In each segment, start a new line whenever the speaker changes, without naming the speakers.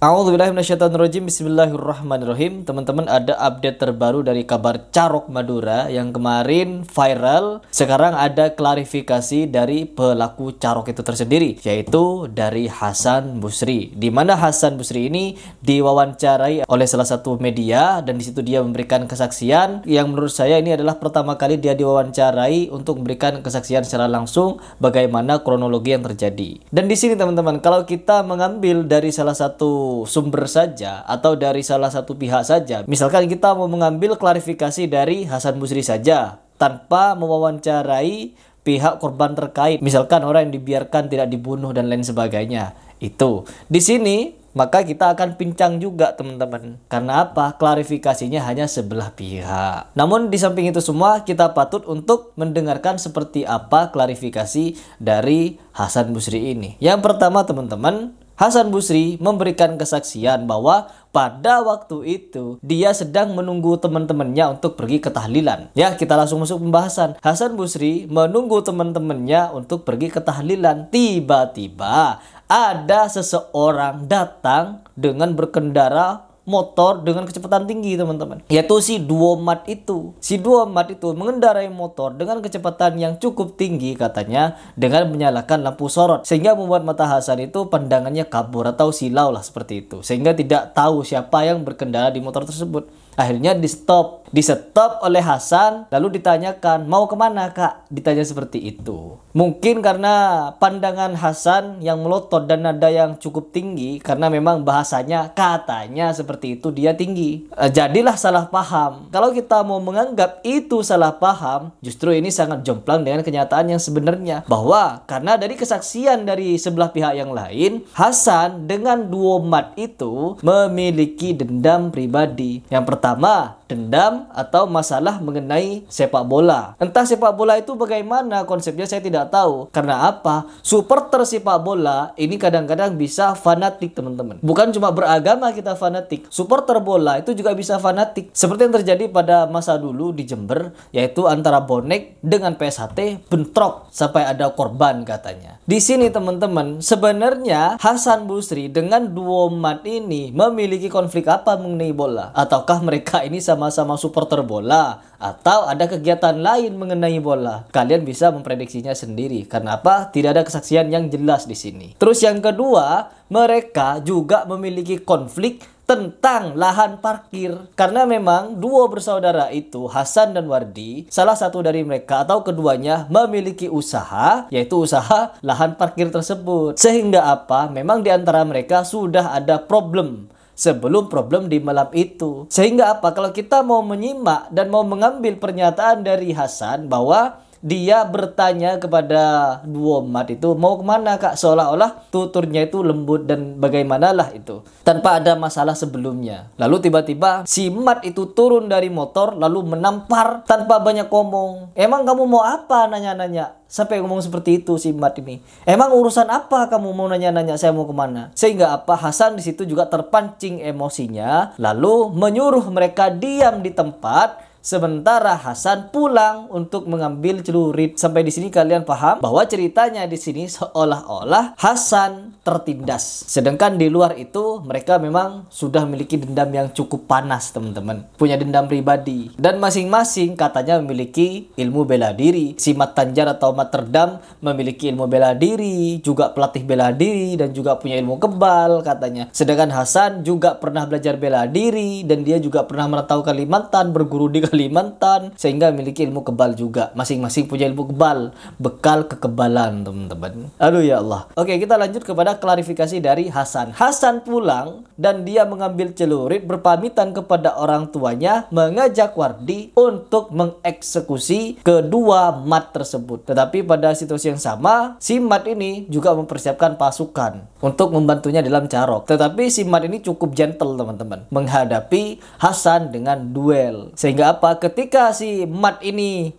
A'udzubillahiminasyaitonirrajim. Bismillahirrahmanirrahim. Teman-teman, ada update terbaru dari kabar Carok Madura yang kemarin viral. Sekarang ada klarifikasi dari pelaku Carok itu tersendiri, yaitu dari Hasan Busri. Di mana Hasan Busri ini diwawancarai oleh salah satu media dan di situ dia memberikan kesaksian yang menurut saya ini adalah pertama kali dia diwawancarai untuk memberikan kesaksian secara langsung bagaimana kronologi yang terjadi. Dan di sini teman-teman, kalau kita mengambil dari salah satu sumber saja atau dari salah satu pihak saja, misalkan kita mau mengambil klarifikasi dari Hasan Busri saja tanpa mewawancarai pihak korban terkait, misalkan orang yang dibiarkan tidak dibunuh dan lain sebagainya, itu di sini maka kita akan pincang juga teman-teman. Karena apa? Klarifikasinya hanya sebelah pihak. Namun di samping itu semua, kita patut untuk mendengarkan seperti apa klarifikasi dari Hasan Busri ini. Yang pertama teman-teman, Hasan Busri memberikan kesaksian bahwa pada waktu itu dia sedang menunggu teman-temannya untuk pergi ke tahlilan. Ya, kita langsung masuk pembahasan. Hasan Busri menunggu teman-temannya untuk pergi ke tahlilan. Tiba-tiba ada seseorang datang dengan berkendara motor dengan kecepatan tinggi teman-teman, yaitu si Duomat itu. Si Duomat itu mengendarai motor dengan kecepatan yang cukup tinggi katanya dengan menyalakan lampu sorot, sehingga membuat mata Hasan itu pandangannya kabur atau silau lah seperti itu, sehingga tidak tahu siapa yang berkendara di motor tersebut. Akhirnya di stop oleh Hasan, lalu ditanyakan, mau kemana kak? Ditanya seperti itu. Mungkin karena pandangan Hasan yang melotot dan nada yang cukup tinggi, karena memang bahasanya katanya seperti itu dia tinggi. Jadilah salah paham. Kalau kita mau menganggap itu salah paham, justru ini sangat jomplang dengan kenyataan yang sebenarnya. Bahwa karena dari kesaksian dari sebelah pihak yang lain, Hasan dengan Duomat itu memiliki dendam pribadi. Yang pertama, dendam atau masalah mengenai sepak bola. Entah sepak bola itu bagaimana konsepnya saya tidak tahu. Karena apa? Supporter sepak bola ini kadang-kadang bisa fanatik teman-teman. Bukan cuma beragama kita fanatik. Supporter bola itu juga bisa fanatik. Seperti yang terjadi pada masa dulu di Jember, yaitu antara bonek dengan PSHT bentrok sampai ada korban katanya. Di sini teman-teman, sebenarnya Hasan Busri dengan Duomat ini memiliki konflik apa mengenai bola? Ataukah mereka ini sama-sama supporter bola atau ada kegiatan lain mengenai bola? Kalian bisa memprediksinya sendiri. Karena apa? Tidak ada kesaksian yang jelas di sini. Terus yang kedua, mereka juga memiliki konflik tentang lahan parkir. Karena memang dua bersaudara itu, Hasan dan Wardi, salah satu dari mereka atau keduanya memiliki usaha, yaitu usaha lahan parkir tersebut. Sehingga apa? Memang di antara mereka sudah ada problem sebelum problem di malam itu. Sehingga apa? Kalau kita mau menyimak dan mau mengambil pernyataan dari Hasan bahwa dia bertanya kepada Duomat itu, mau kemana kak? Seolah-olah tuturnya itu lembut dan bagaimanalah itu, tanpa ada masalah sebelumnya. Lalu tiba-tiba si Mat itu turun dari motor lalu menampar tanpa banyak ngomong. Emang kamu mau apa nanya-nanya? Sampai ngomong seperti itu si Mat ini. Emang urusan apa kamu mau nanya-nanya saya mau kemana? Sehingga apa? Hasan di situ juga terpancing emosinya, lalu menyuruh mereka diam di tempat. Sementara Hasan pulang untuk mengambil celurit. Sampai di sini kalian paham bahwa ceritanya di sini seolah-olah Hasan tertindas. Sedangkan di luar itu mereka memang sudah memiliki dendam yang cukup panas teman-teman. Punya dendam pribadi. Dan masing-masing katanya memiliki ilmu bela diri. Si Mat Tanjar atau Mat Terdam memiliki ilmu bela diri, juga pelatih bela diri dan juga punya ilmu kebal katanya. Sedangkan Hasan juga pernah belajar bela diri dan dia juga pernah merantau Kalimantan, berguru di Kalimantan, sehingga memiliki ilmu kebal juga. Masing-masing punya ilmu kebal, bekal kekebalan teman-teman. Aduh ya Allah. Oke, kita lanjut kepada klarifikasi dari Hasan. Hasan pulang dan dia mengambil celurit, berpamitan kepada orang tuanya, mengajak Wardi untuk mengeksekusi kedua Mat tersebut. Tetapi pada situasi yang sama, si Mat ini juga mempersiapkan pasukan untuk membantunya dalam Carok. Tetapi si Mat ini cukup gentle teman-teman menghadapi Hasan dengan duel. Sehingga apa? Ketika si Mat ini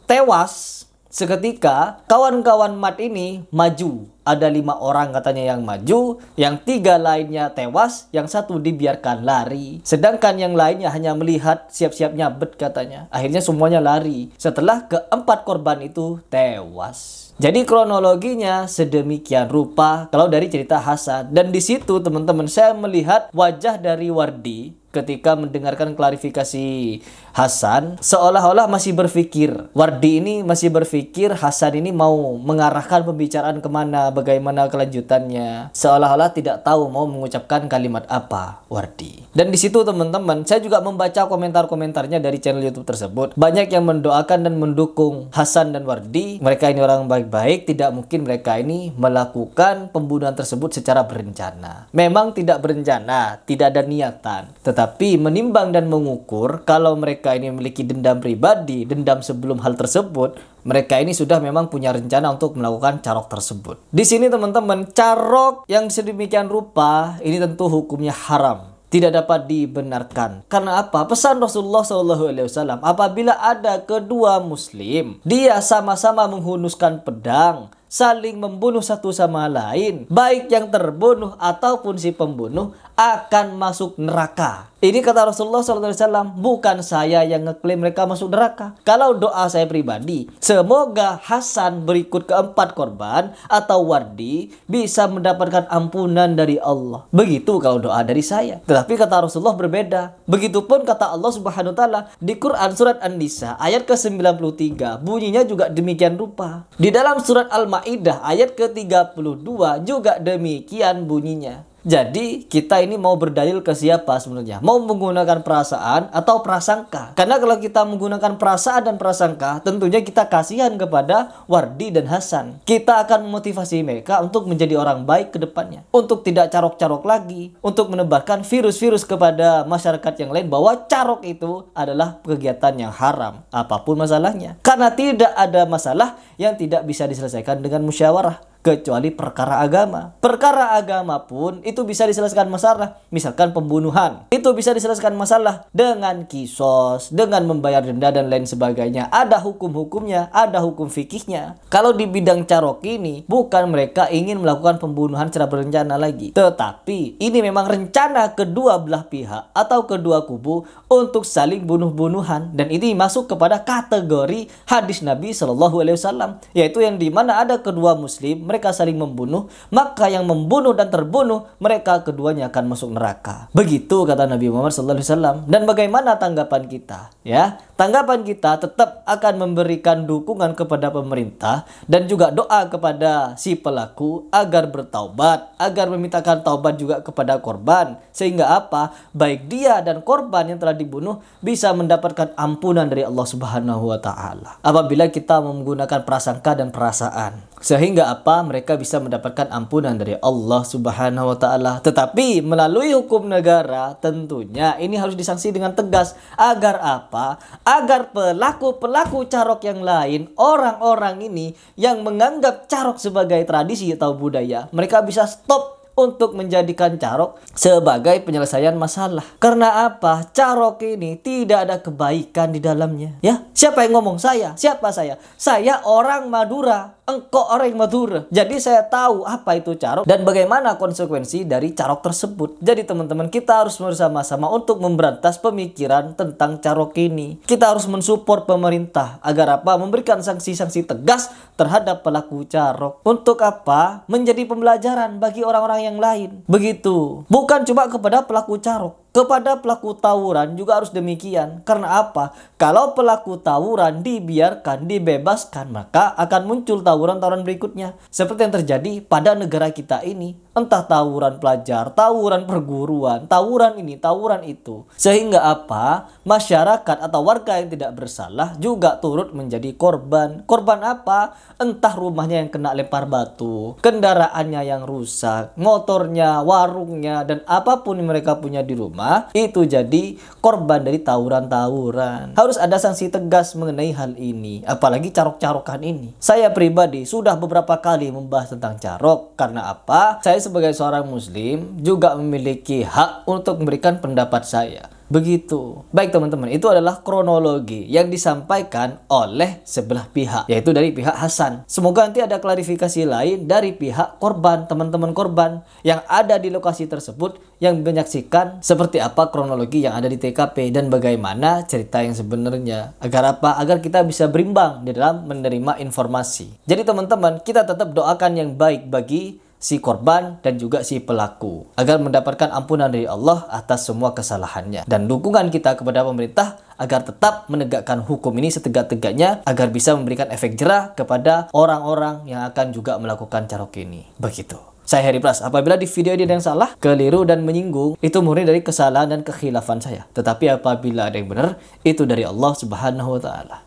tewas, seketika kawan-kawan Mat ini maju ada 5 orang katanya yang maju, yang 3 lainnya tewas, yang 1 dibiarkan lari. Sedangkan yang lainnya hanya melihat siap-siap nyabet katanya. Akhirnya semuanya lari. Setelah keempat korban itu tewas. Jadi kronologinya sedemikian rupa kalau dari cerita Hasan. Dan di situ teman-teman saya melihat wajah dari Wardi ketika mendengarkan klarifikasi Hasan, seolah-olah masih berpikir, Wardi ini masih berpikir Hasan ini mau mengarahkan pembicaraan kemana, bagaimana kelanjutannya. Seolah-olah tidak tahu mau mengucapkan kalimat apa Wardi. Dan di situ teman-teman, saya juga membaca komentar-komentarnya dari channel YouTube tersebut. Banyak yang mendoakan dan mendukung Hasan dan Wardi. Mereka ini orang baik-baik, tidak mungkin mereka ini melakukan pembunuhan tersebut secara berencana. Memang tidak berencana, tidak ada niatan. Tetapi menimbang dan mengukur, kalau mereka ini memiliki dendam pribadi, dendam sebelum hal tersebut, mereka ini sudah memang punya rencana untuk melakukan carok tersebut. Di sini teman-teman, carok yang sedemikian rupa ini tentu hukumnya haram, tidak dapat dibenarkan. Karena apa? Pesan Rasulullah SAW, apabila ada kedua muslim, dia sama-sama menghunuskan pedang, saling membunuh satu sama lain, baik yang terbunuh ataupun si pembunuh akan masuk neraka. Ini kata Rasulullah SAW, bukan saya yang ngeklaim mereka masuk neraka. Kalau doa saya pribadi, semoga Hasan berikut keempat korban atau Wardi bisa mendapatkan ampunan dari Allah. Begitu kalau doa dari saya. Tetapi kata Rasulullah berbeda. Begitupun kata Allah Subhanahu wa taala di Quran surat An-Nisa ayat ke-93, bunyinya juga demikian rupa. Di dalam surat Al-Maidah ayat ke-32 juga demikian bunyinya. Jadi kita ini mau berdalil ke siapa sebenarnya? Mau menggunakan perasaan atau prasangka? Karena kalau kita menggunakan perasaan dan prasangka, tentunya kita kasihan kepada Wardi dan Hasan. Kita akan memotivasi mereka untuk menjadi orang baik ke depannya, untuk tidak carok-carok lagi, untuk menebarkan virus-virus kepada masyarakat yang lain bahwa carok itu adalah kegiatan yang haram, apapun masalahnya. Karena tidak ada masalah yang tidak bisa diselesaikan dengan musyawarah, kecuali perkara agama. Perkara agama pun itu bisa diselesaikan masalah. Misalkan pembunuhan, itu bisa diselesaikan masalah dengan kisos, dengan membayar denda dan lain sebagainya. Ada hukum-hukumnya, ada hukum fikihnya. Kalau di bidang carok ini, bukan mereka ingin melakukan pembunuhan secara berencana lagi, tetapi ini memang rencana kedua belah pihak atau kedua kubu untuk saling bunuh-bunuhan. Dan ini masuk kepada kategori hadis Nabi SAW, yaitu yang dimana ada kedua muslim, mereka saling membunuh, maka yang membunuh dan terbunuh, mereka keduanya akan masuk neraka. Begitu kata Nabi Muhammad SAW. Dan bagaimana tanggapan kita? Ya, tanggapan kita tetap akan memberikan dukungan kepada pemerintah dan juga doa kepada si pelaku agar bertaubat, agar memintakan taubat juga kepada korban, sehingga apa? Baik dia dan korban yang telah dibunuh bisa mendapatkan ampunan dari Allah Subhanahu wa taala. Apabila kita menggunakan prasangka dan perasaan, sehingga apa? Mereka bisa mendapatkan ampunan dari Allah Subhanahu wa taala. Tetapi melalui hukum negara tentunya ini harus disanksi dengan tegas. Agar apa? Agar pelaku-pelaku carok yang lain, orang-orang ini yang menganggap carok sebagai tradisi atau budaya, mereka bisa stop untuk menjadikan carok sebagai penyelesaian masalah. Karena apa? Carok ini tidak ada kebaikan di dalamnya. Ya, siapa yang ngomong? Saya. Siapa saya? Saya orang Madura. Engkau orang Madura. Jadi saya tahu apa itu carok dan bagaimana konsekuensi dari carok tersebut. Jadi teman-teman, kita harus bersama-sama untuk memberantas pemikiran tentang carok ini. Kita harus mensupport pemerintah agar apa? Memberikan sanksi-sanksi tegas terhadap pelaku carok. Untuk apa? Menjadi pembelajaran bagi orang-orang yang lain. Begitu. Bukan cuma kepada pelaku carok, kepada pelaku tawuran juga harus demikian. Karena apa? Kalau pelaku tawuran dibiarkan, dibebaskan, maka akan muncul tawuran-tawuran berikutnya. Seperti yang terjadi pada negara kita ini. Entah tawuran pelajar, tawuran perguruan, tawuran ini, tawuran itu. Sehingga apa? Masyarakat atau warga yang tidak bersalah juga turut menjadi korban. Korban apa? Entah rumahnya yang kena lempar batu, kendaraannya yang rusak, motornya, warungnya, dan apapun yang mereka punya di rumah, itu jadi korban dari tawuran-tawuran. Harus ada sanksi tegas mengenai hal ini, apalagi carok-carokan ini. Saya pribadi sudah beberapa kali membahas tentang carok. Karena apa? Saya sebagai seorang muslim juga memiliki hak untuk memberikan pendapat saya. Begitu. Baik teman-teman, itu adalah kronologi yang disampaikan oleh sebelah pihak, yaitu dari pihak Hasan. Semoga nanti ada klarifikasi lain dari pihak korban, teman-teman korban yang ada di lokasi tersebut, yang menyaksikan seperti apa kronologi yang ada di TKP dan bagaimana cerita yang sebenarnya. Agar apa? Agar kita bisa berimbang di dalam menerima informasi. Jadi teman-teman, kita tetap doakan yang baik bagi si korban dan juga si pelaku agar mendapatkan ampunan dari Allah atas semua kesalahannya, dan dukungan kita kepada pemerintah agar tetap menegakkan hukum ini setegak-tegaknya agar bisa memberikan efek jerah kepada orang-orang yang akan juga melakukan carok ini. Begitu. Saya Heri Pras. Apabila di video ini ada yang salah, keliru dan menyinggung, itu murni dari kesalahan dan kekhilafan saya. Tetapi apabila ada yang benar, itu dari Allah Subhanahu wa taala.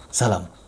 Salam.